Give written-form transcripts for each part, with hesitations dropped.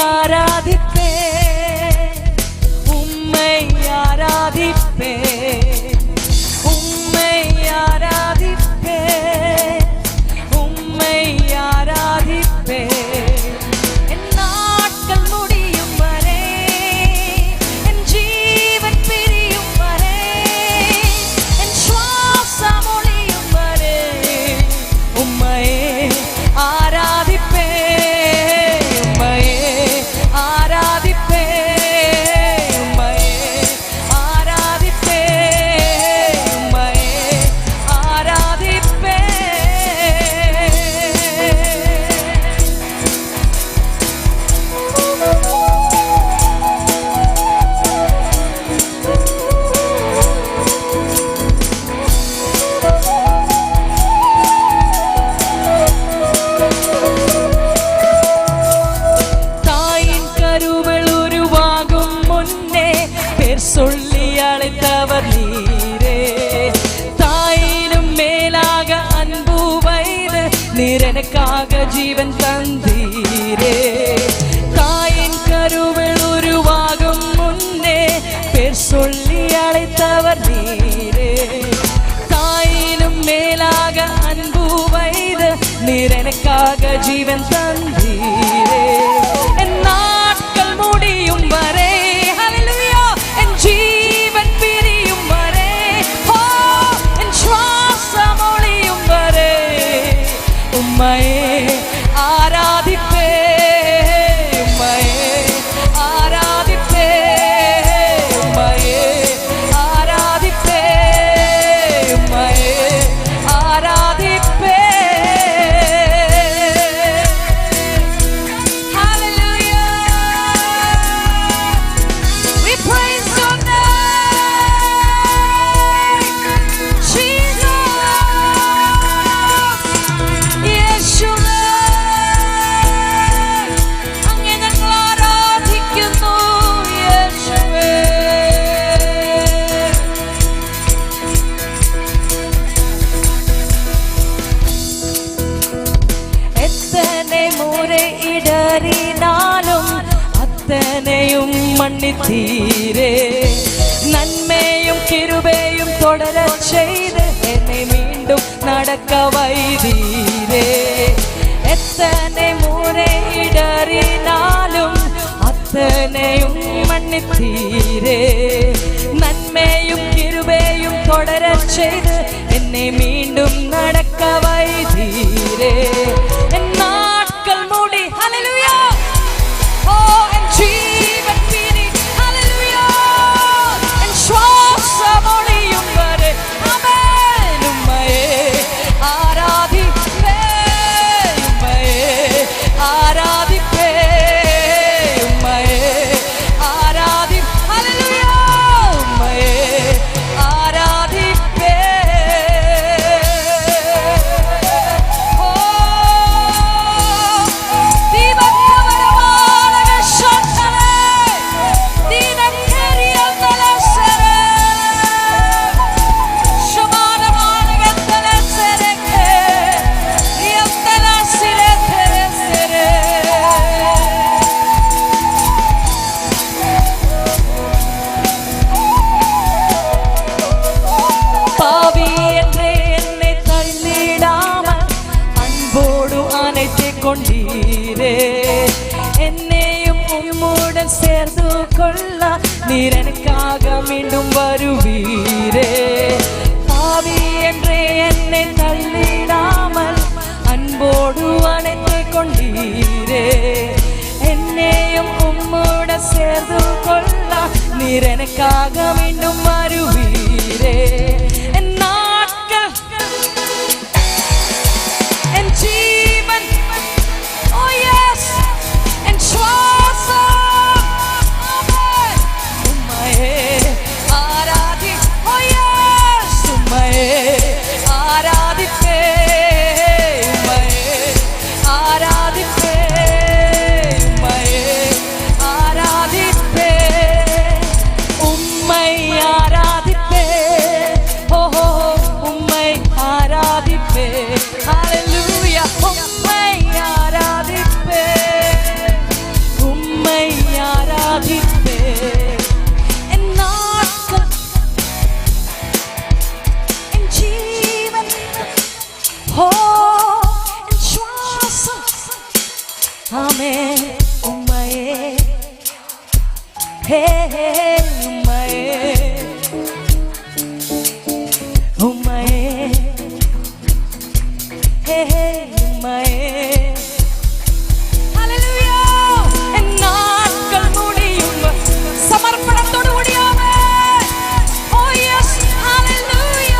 ஆராதிப்பே, உம்மை ஆராதிப்பே, உம்மை ஆராதிப்பே, உம்மை ஆராதிப்பே. என் நாட்கள் முடியும் வரை, என் ஜீவன் பிரியும் வரை, என் சுவாசம் ஒழியும் வரை உம்மையே ஆராதிப்பே, உம்மையே ஆராதிப்பே, உம்மையே ஆராதிப்பே, உம்மையே ஆராதிப்பே. தாயின் கருவில் உருவாகும் முன்னே பேர் சொல்லி அழைத்தவர் நீரே, தாயினும் மேலாக அன்பு வைத்து நீர் எனக்காக ஜீவன் தந்தீரே. தாயின் கருவில் உருவாகும் முன்னே பேர் சொல்லி அழைத்தவர் நீரே, தாயினும் மேலாக அன்பு வைத்து நீர் எனக்காக ஜீவன் தந்தீரே. என் நாட்கள் முடியும் வரை, ஹல்லேலூயா, என் ஜீவன் பிரியும் வரை, ஓ என் சுவாசம் ஒழியும் வரை உம்மையே ஆராதிப்பே, உம்மையே ஆராதிப்பே, உம்மையே ஆராதிப்பே, உம்மையே ஆராதிப்பே. Hallelujah. We praise your name, Jesus. യേശുവേ, അങ്ങേ ഞങ്ങൾ ആരാധിക്കുന്നു, യേശുവേ. எத்தனை முறை இடறினாலும் அத்தனையும் மன்னித்தீரே, நன்மையும் கிருபையும் தொடரச் செய்து என்னை மீண்டும் நடக்க வைத்தீரே. எத்தனை முறை இடறினாலும் அத்தனையும் மன்னித்தீரே, நன்மையும் கிருபையும் தொடரச் செய்து என்னை மீண்டும் நடக்க வைத்தீரே. என் நாட்கள் முடி, ஹல்லேலூயா, ஓ என் ஜீவன் பிரி, ஹல்லேலூயா, என் சுவாசம் ஒழியும் வரை, ஆமென், உம்மையே ஆராதிப்பே, உம்மையே ஆராதிப்பே, உம்மையே ஆராதி, ஹல்லேலூயா, உம்மையே ஆராதிப்பே. ஓ தீபக்கவரமான சத்தமே, தீனக்கரியந்தலசரே, சமானமானகந்தலசரே, யந்தலசிலேதரசரே. பாவி என்றே என்னை தள்ளிடாமல் அன்போடு அணைத்துக் கொண்டீரே, என்னையும் உம்முடன் சேர்த்து கொள்ள நீர் எனக்காக மீண்டும் வருவீரே. பாவி என்றே என்னை தள்ளிடாமல் அன்போடு அணைத்துக் கொண்டீரே, என்னையும் உம்முடன் சேர்த்து கொள்ள நீர் எனக்காக மீண்டும் வருவீரே. என் நாட்கள், என் ஜீவன், oh yes, என் சுவாசம், ஆமென், உம்மையே ஆராதி, oh yes, உம்மையே ஆராதிப்பே, உம்மையே ஆராதிப்பே, உம்மையே ஆராதிப்பே, உம்மை ஆராதிப்பே, ആമേൻ. ഉമ്മയേ ഹേ ഹേ ഉമ്മയേ ഉമ്മയേ ഹേ ഹേ ഉമ്മയേ. ഹല്ലേലൂയ. എന്നാക്കൾ മുടിയുമ്പോൾ സമർപ്പണത്തോടു കൂടി ആമേൻ. Oh yes hallelujah.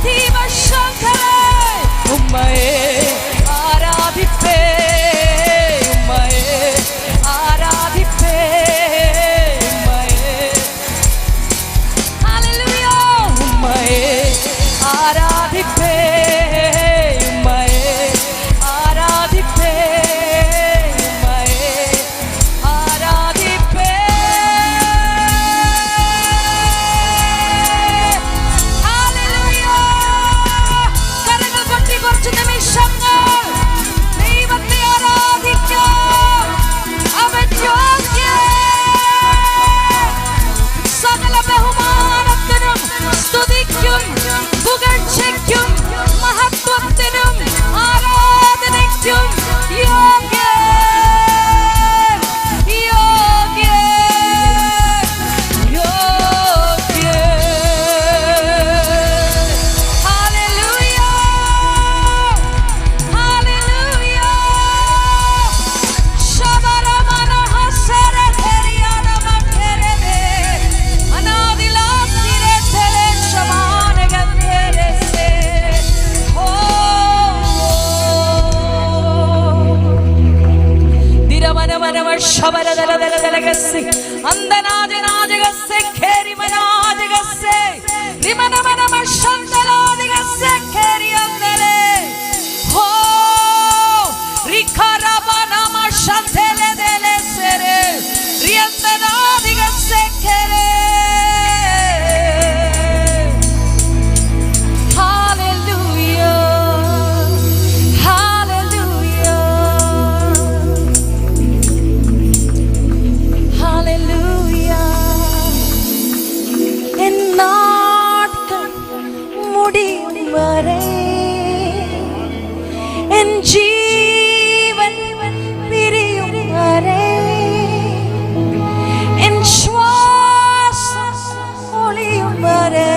ദീപശങ്കരേ ഉമ്മയേ ആരാധിപ്പേ ഉമ്മയേ ആരാധിപ്പേ ഉമ്മയേ. ഹല്ലേലൂയ. ഉമ്മയേ ആരാധിപ്പേ ഉമ്മയേ ആരാധിപ്പേ ഉമ്മയേ ആരാധിപ്പേ. ഹല്ലേലൂയ. കരങ്ങൾ കൊട്ടി കുറച്ച് നിമിഷങ്ങൾ ദൈവത്തെ ആരാധിക്കാം. അവൻ യോഗ്യൻ. സകല ബഹുമാനത്തിനും സ്തുതിക്കും പുകഴ്ചയ്ക്കും മഹത്വത്തിനും ആരാധനയ്ക്കും യോഗ്യൻ യോഗ്യൻ യോഗ്യൻ. Hallelujah hallelujah. ശബരമന ഹസര ധരിയാന മക്കരേ അനാദിലാത്തിരെ തെലെ ശമാന ഗന്ധരസേ. ഓ ദിരമനമനമ ശബരദലദലദലഗസേ അന്തനാജനാജഗസേ ഖേരിമനാജഗസേ ദിമനമനമ ശന്തലാദിഗസേ ഖേരിയന്തലേ. ഓ റിഖരബനമ ശന്തലദലസേ റിയന്തനാദിഗസേ ഖേരേ. Hallelujah, hallelujah, hallelujah. എന്നാട്കൾ മുടിയും വരെ എൻ ജീവൻ പിരിയും വരെ എൻ ശ്വാസം ഒളിയും വരെ